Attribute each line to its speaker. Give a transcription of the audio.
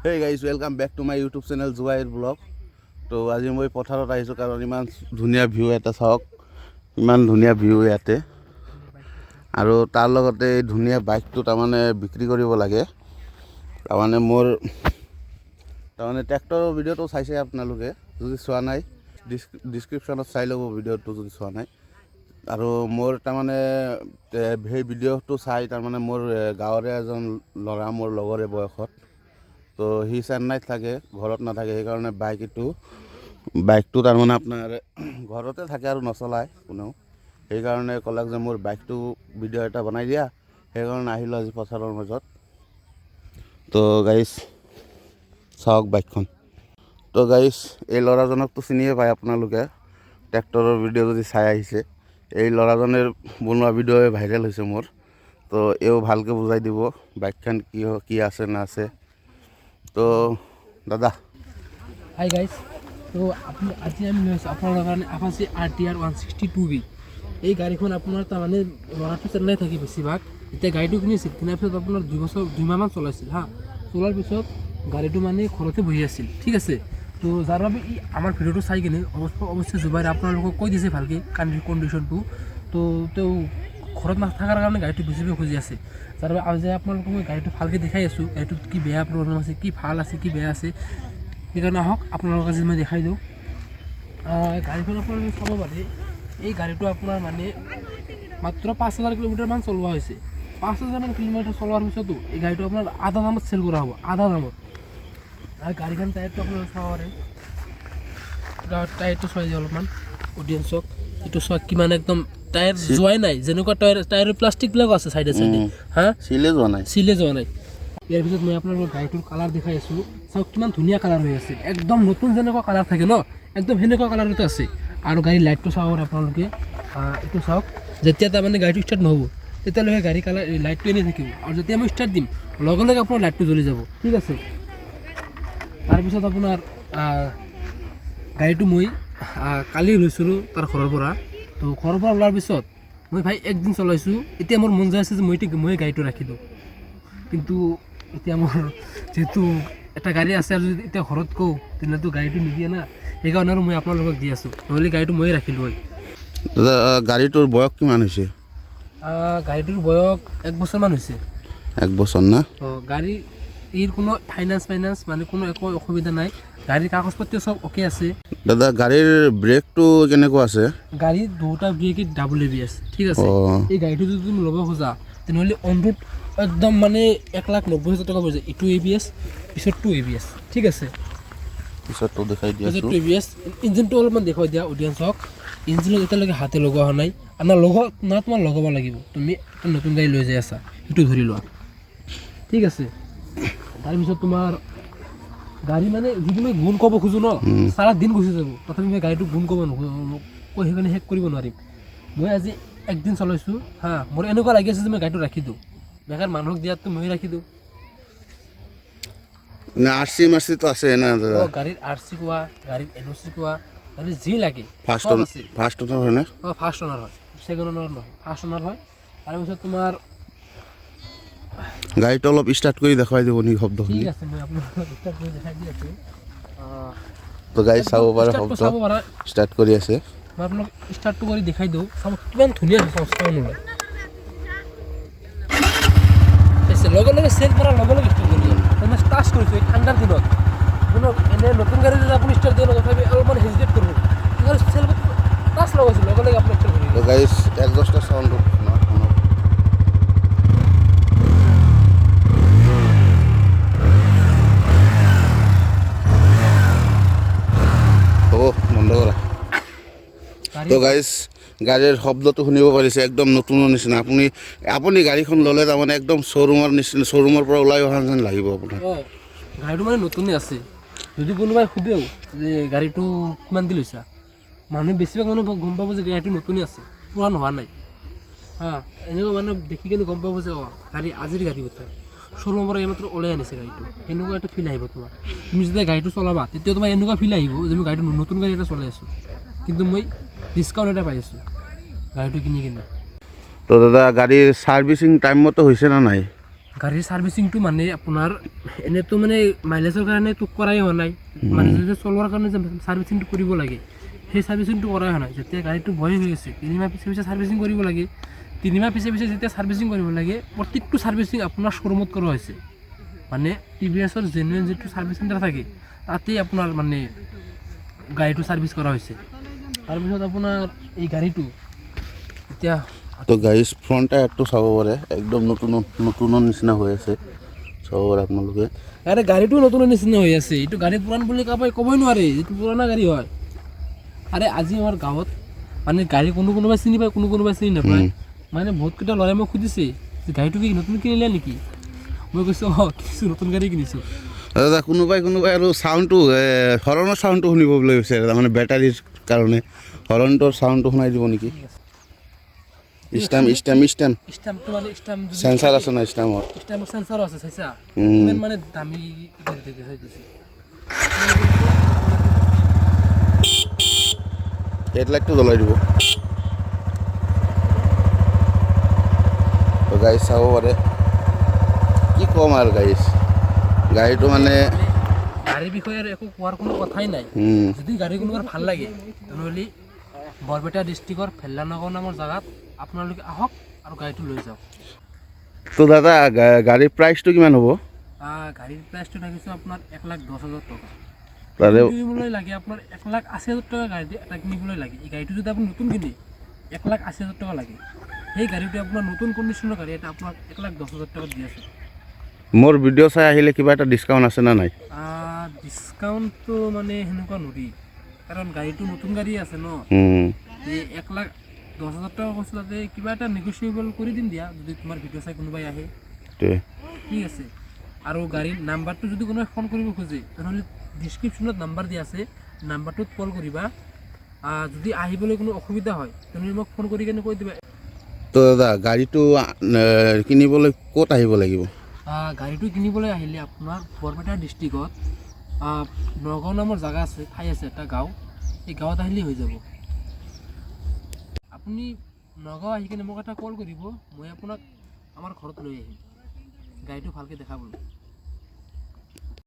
Speaker 1: Hey guys, welcome back to my YouTube channel Zubair Vlog. তো আজি মই পথাৰত আহিছোঁ কাৰণ ইমান ধুনীয়া ভিউ এটা চাওক, ইমান ধুনীয়া ভিউ ইয়াতে। আৰু তাৰ লগতে এই ধুনীয়া বাইকটো তাৰমানে বিক্ৰী কৰিব লাগে। তাৰমানে মোৰ ট্ৰেক্টৰৰ ভিডিঅ'টো চাইছে আপোনালোকে, যদি চোৱা নাই ডিছক্ৰিপশ্যনত চাই ল'ব ভিডিঅ'টো যদি চোৱা নাই। আৰু মোৰ তাৰমানে সেই ভিডিঅ'টো চাই তাৰমানে মোৰ গাঁৱৰে এজন ল'ৰা, মোৰ লগৰে বয়সত, তো সি চেন্নাইত থাকে, ঘৰত নাথাকে, সেইকাৰণে বাইকটো তাৰমানে আপোনাৰ ঘৰতে থাকে আৰু নচলায় কোনেও। সেইকাৰণে ক'লাক যে মোৰ বাইকটো ভিডিঅ' এটা বনাই দিয়া, সেইকাৰণে আহিলোঁ আজি পথাৰৰ মাজত। তো গাইছ চাওক বাইকখন। তো গাইছ এই ল'ৰাজনকতো চিনিয়ে পায় আপোনালোকে, ট্ৰেক্টৰৰ ভিডিঅ' যদি চাই আহিছে। এই ল'ৰাজনে বনোৱা ভিডিঅ'ই ভাইৰেল হৈছে মোৰ। তো এও ভালকৈ বুজাই দিব বাইকখন কি আছে না আছে। তো দাদা
Speaker 2: হাই গাইজ, তো আজি আমি লৈ আছোঁ আপোনাৰ কাৰণে আপাচি RTR 162B। এই গাড়ীখন আপোনাৰ তাৰমানে ল'ৰাটো চেন্নাই থাকি বেছিভাগ। এতিয়া গাড়ীটো কিনিছিল, কিনাৰ পিছত আপোনাৰ 2 মাহমান চলাইছিল চলোৱাৰ পিছত গাড়ীটো মানে ঘৰতে বহি আছিল, ঠিক আছে। তো যাৰ বাবে আমাৰ ভিডিঅ'টো চাই কিনে অৱশ্যে জুবাইৰে আপোনালোকক কৈ দিছে ভালকৈ কণ্ডিশ্যনটো। তো তেওঁ ঘৰত নাথাকাৰ কাৰণে গাড়ীটো বেছিকৈ খুজি আছে। যাৰ বাবে আজি আপোনালোকক মই গাড়ীটো ভালকৈ দেখাই আছোঁ, গাড়ীটোত কি বেয়া প্ৰব্লেম আছে, কি ভাল আছে, কি বেয়া আছে। সেইকাৰণে আহক আপোনালোকক আজি মই দেখাই দিওঁ। গাড়ীখন আপোনালোকে চাব পাৰে, এই গাড়ীটো আপোনাৰ মানে মাত্ৰ 5,000 কিলোমিটাৰমান চলোৱা হৈছে। 5,000 কিলোমিটাৰ চলোৱাৰ পিছতো এই গাড়ীটো আপোনাৰ আধা দামত চেল কৰা হ'ব, আধা দামত। আৰু গাড়ীখন টায়াৰটো আপোনালোকে চাব পাৰে, টায়াৰটো চাই দিয়ে অলপমান অডিয়েঞ্চক। এইটো চাওক কিমান একদম টায়াৰ যোৱাই নাই, যেনেকুৱা টায়াৰৰ প্লাষ্টিকবিলাকো আছে চাইডে চিলে যোৱা নাই। ইয়াৰ পিছত মই আপোনালোকৰ গাড়ীটোৰ কালাৰ দেখাই আছোঁ, চাওক কিমান ধুনীয়া কালাৰ হৈ আছে, একদম নতুন যেনেকুৱা কালাৰ থাকে ন, একদম সেনেকুৱা কালাৰতে আছে। আৰু গাড়ীৰ লাইটটো চাব পাৰে আপোনালোকে, এইটো চাওক। যেতিয়া তাৰমানে গাড়ীটো ষ্টাৰ্ট নহ'ব তেতিয়ালৈকে গাড়ী কালাৰ লাইটটো এনেই থাকিব, আৰু যেতিয়া মই ষ্টাৰ্ট দিম লগে লগে আপোনাৰ লাইটটো জ্বলি যাব, ঠিক আছে। তাৰপিছত আপোনাৰ গাড়ীটো মই কালি লৈছিলোঁ তাৰ ঘৰৰ পৰা। তো ঘৰৰ পৰা ওলোৱাৰ পিছত মই ভাই একদিন চলাইছোঁ, এতিয়া মোৰ মন যায় আছে যে মই গাড়ীটো ৰাখি দিওঁ। কিন্তু এতিয়া মোৰ যিহেতু এটা গাড়ী আছে আৰু যদি এতিয়া ঘৰত কওঁ তেনেহ'লেতো গাড়ীটো নিদিয়ে না, সেইকাৰণে আৰু মই আপোনালোকক দি আছোঁ, নহ'লে গাড়ীটো ময়ে ৰাখিলোঁ হয়।
Speaker 1: দাদা গাড়ীটোৰ বয়স কিমান হৈছে?
Speaker 2: গাড়ীটোৰ বয়স 1 বছৰমান হৈছে।
Speaker 1: 1 বছৰ না?
Speaker 2: গাড়ীৰ কোনো ফাইনেন্স মানে কোনো একো অসুবিধা নাই, গাড়ীৰ কাগজ পাতি চব অ'কে আছে।
Speaker 1: দাদা গাড়ীৰ ব্ৰেকটো কেনেকুৱা আছে?
Speaker 2: গাড়ীৰ দুটা ব্ৰেক ডাবল ABS, ঠিক আছে। এই গাড়ীটো যদি তুমি ল'ব খোজা তেনেহ'লে অন ৰোড একদম মানে 1,90,000 টকা পৰি যায়। এইটো ABS, পিছতটো ABS, ঠিক আছে।
Speaker 1: পিছতটো দেখাই দিয়া
Speaker 2: পিছতটো ABS। ইঞ্জিনটো অলপমান দেখুৱাই দিয়া অডিয়েঞ্চক। ইঞ্জিনত এতিয়ালৈকে হাতে লগোৱা হোৱা নাই, না তোমাৰ লগাব লাগিব। তুমি এটা নতুন গাড়ী লৈ যাই আছা, সেইটো ধৰি লোৱা, ঠিক আছে। তাৰপিছত তোমাৰ গাড়ী মানে যদি মই গুণ ক'ব খোজোঁ ন, চাৰা দিন গুচি যাব, তথাপি মই গাড়ীটো গুণ ক'ব কৈ সেইকাৰণে শেষ কৰিব নোৱাৰিম। মই আজি একদিন চলাইছোঁ মোৰ এনেকুৱা লাগি আছে যে মই গাড়ীটো ৰাখি দিওঁ, বেকাৰ মানুহক দিয়াততো মই ৰাখি দিওঁ।
Speaker 1: RC মাৰ্চিটো আছে না দাদা?
Speaker 2: গাড়ীৰ RC কোৱা, গাড়ীৰ NOC কোৱা, গাড়ীৰ যি লাগে
Speaker 1: ফাৰ্ষ্ট অনাৰ হয় না?
Speaker 2: ফাৰ্ষ্ট অনাৰ হয়, ছেকেণ্ড অনাৰ নহয়, ফাৰ্ষ্ট অনাৰ হয়। তাৰপিছত তোমাৰ
Speaker 1: গাড়ীটো অলপ ষ্টাৰ্ট কৰি দেখুৱাই দিব নেকি শব্দখিনি?
Speaker 2: ঠিক আছে, মই আপোনালোকক ষ্টাৰ্ট কৰি দেখাই দি আছোঁ।
Speaker 1: তো গাড়ী চাব পাৰে, শব্দ ষ্টাৰ্ট কৰি আছে।
Speaker 2: মই আপোনালোক ষ্টাৰ্টটো কৰি দেখাই দিওঁ, চাব কিমান ধুনীয়া চাউণ্ড ওলায়। লগে লগে চেল কৰাৰ লগে লগে ষ্টাৰ্ট কৰি দিয়ে। মই ষ্টাৰ্ট কৰিছোঁ এই ঠাণ্ডাৰ দিনত, এনে নতুন গাড়ী যদি আপুনি ষ্টাৰ্ট দিয়ে তথাপি অলপমান হেজিটেট কৰিব, চেল টাচ লগাইছোঁ লগে লগে আপুনি ষ্টাৰ্ট কৰি দিয়ে।
Speaker 1: গাড়ী একজষ্টৰ চাউণ্ডটো বন্ধ কৰা। তো গাইজ গাড়ীৰ শব্দটো শুনিব পাৰিছে, একদম নতুনৰ নিচিনা। আপুনি গাড়ীখন ল'লে তাৰমানে একদম শ্ব'ৰুমৰ নিচিনা, শ্ব'ৰুমৰ পৰা ওলাই অহা যেন লাগিব আপোনাৰ।
Speaker 2: গাড়ীটো মানে নতুনেই আছে। যদি কোনোবাই সোধেও যে গাড়ীটো কিমান দি লৈছা, মানুহে বেছিভাগ মানুহ গম পাব যে গাড়ীটো নতুনেই আছে, পুৰাণ হোৱা নাই। এনেকুৱা মানুহ দেখি কিনে গম পাব যে গাড়ী আজিৰ গাড়ী কথা, শ্ব'ৰুমৰ পৰা এইমাত্ৰ ওলাই আনিছে গাড়ীটো, এনেকুৱা এটা ফিল আহিব তোমাৰ। তুমি যেতিয়া গাড়ীটো চলাবা তেতিয়া তোমাৰ এনেকুৱা ফিল আহিব যে মই গাড়ীটো নতুন গাড়ী এটা চলাই আছোঁ, কিন্তু মই ডিছকাউণ্ট এটা পাই আছোঁ গাড়ীটো কিনি কিনে।
Speaker 1: তো দাদা গাড়ীৰ ছাৰ্ভিচিং টাইম মতো হৈছে না নাই?
Speaker 2: গাড়ীৰ ছাৰ্ভিচিংটো মানে আপোনাৰ এনেতো মানে মাইলেজৰ কাৰণে তো কৰাই হোৱা নাই, মানে যদি চলোৱাৰ কাৰণে যে ছাৰ্ভিচিংটো কৰিব লাগে সেই ছাৰ্ভিচিংটো কৰাই হোৱা নাই। যেতিয়া গাড়ীটো বয়স হৈ গৈছে 3 মাহ পিছে পিছে ছাৰ্ভিচিং কৰিব লাগে, 3 মাহ পিছে পিছে যেতিয়া ছাৰ্ভিচিং কৰিব লাগে প্ৰত্যেকটো ছাৰ্ভিচিং আপোনাৰ শ্ব'ৰুমত কৰা হৈছে। মানে TVSৰ জেনুৱেন যিটো ছাৰ্ভিচ চেণ্টাৰ থাকে তাতেই আপোনাৰ মানে গাড়ীটো ছাৰ্ভিচ কৰা হৈছে। তাৰপিছত আপোনাৰ এই গাড়ীটো এতিয়া
Speaker 1: তো গাড়ীৰ ফ্ৰণ্ট টায়াৰটো চাব পাৰে, একদম নতুনৰ নিচিনা হৈ আছে, চাব পাৰে আপোনালোকে।
Speaker 2: আৰে গাড়ীটো নতুন নিচিনা হৈ আছে, এইটো গাড়ী পুৰাণ বুলি ক'বই নোৱাৰে, এইটো পুৰণা গাড়ী হয়। আৰে আজি আমাৰ গাঁৱত মানে গাড়ী কোনোবাই চিনি পায়, কোনোবাই চিনি নাপায়। মানে বহুতকেইটা ল'ৰাই মোক সুধিছে যে গাড়ীটো কি নতুন কিনিলে নেকি? মই কৈছোঁ কিছু নতুন গাড়ী কিনিছোঁ।
Speaker 1: দাদা কোনোবাই আৰু চাউণ্ডটো হৰণৰ চাউণ্ডটো শুনিবলৈ বিচাৰে, তাৰমানে বেটাৰীৰ কাৰণে হৰণটোৰ চাউণ্ডটো শুনাই দিব নেকি?
Speaker 2: ষ্টাম্পটো মানে
Speaker 1: চেঞ্চাৰ আছে না ষ্টামৰ?
Speaker 2: ষ্টাম্পৰ চেঞ্চাৰো আছে, চাইছা? ইমান মানে দামী
Speaker 1: হেডলাইটটো জ্বলাই দিব। গাড়ী চাব পাৰে, কি ক'ম আৰু গাড়ীটো মানে
Speaker 2: গাড়ীৰ বিষয়ে আৰু একো কোৱাৰ কোনো কথাই নাই। যদি গাড়ী কোনোবাৰ ভাল লাগে তেনেহ'লে বৰপেটা ডিষ্ট্ৰিক্টৰ ভেল্লানগৰ নামৰ জেগাত আপোনালোকে আহক আৰু গাড়ীটো লৈ যাওক।
Speaker 1: তো দাদা গাড়ীৰ প্ৰাইচটো কিমান হ'ব?
Speaker 2: গাড়ীৰ প্ৰাইচটো থাকিছে আপোনাৰ 1,10,000 টকা।
Speaker 1: তাৰে
Speaker 2: কিনিবলৈ লাগে আপোনাৰ 1,80,000 টকা গাড়ী এটা কিনিবলৈ লাগে। এই গাড়ীটো যদি আপুনি নতুন কিনে 1,80,000 টকা লাগে। সেই গাড়ীটো আপোনাৰ নতুন কণ্ডিশ্যনৰ গাড়ী এটা আপোনাক 1,10,000 টকাত দি আছে।
Speaker 1: মোৰ ভিডিঅ' চাই আহিলে কিবা এটা ডিছকাউণ্ট আছে না নাই?
Speaker 2: ডিছকাউণ্টটো মানে সেনেকুৱা নৰি, কাৰণ গাড়ীটো নতুন গাড়ী আছে ন। এই 1,10,000 টকা কৈছোঁ, তাতে কিবা এটা নেগচিয়েবল কৰি দিম দিয়া যদি তোমাৰ ভিডিঅ' চাই কোনোবাই আহে। ঠিক আছে। আৰু গাড়ীৰ নাম্বাৰটো যদি কোনোবাই ফোন কৰিব খোজে তেনেহ'লে ডিছক্ৰিপশ্যনত নাম্বাৰ দিয়া আছে, নাম্বাৰটোত কল কৰিবা। যদি আহিবলৈ কোনো অসুবিধা হয় তেনেহ'লে মোক ফোন কৰি কেনে কৈ দিবা।
Speaker 1: তো দাদা গাড়ীটো কিনিবলৈ ক'ত আহিব লাগিব?
Speaker 2: গাড়ীটো কিনিবলৈ আহিলে আপোনাৰ বৰপেটা ডিষ্ট্ৰিক্টত নগাঁও নামৰ জেগা আছে, ঠাই আছে এটা গাঁও, এই গাঁৱত আহিলেই হৈ যাব। আপুনি নগাঁও আহি কিনে মোক এটা কল কৰিব, মই আপোনাক আমাৰ ঘৰত লৈ আহিম, গাড়ীটো ভালকৈ দেখাবলৈ।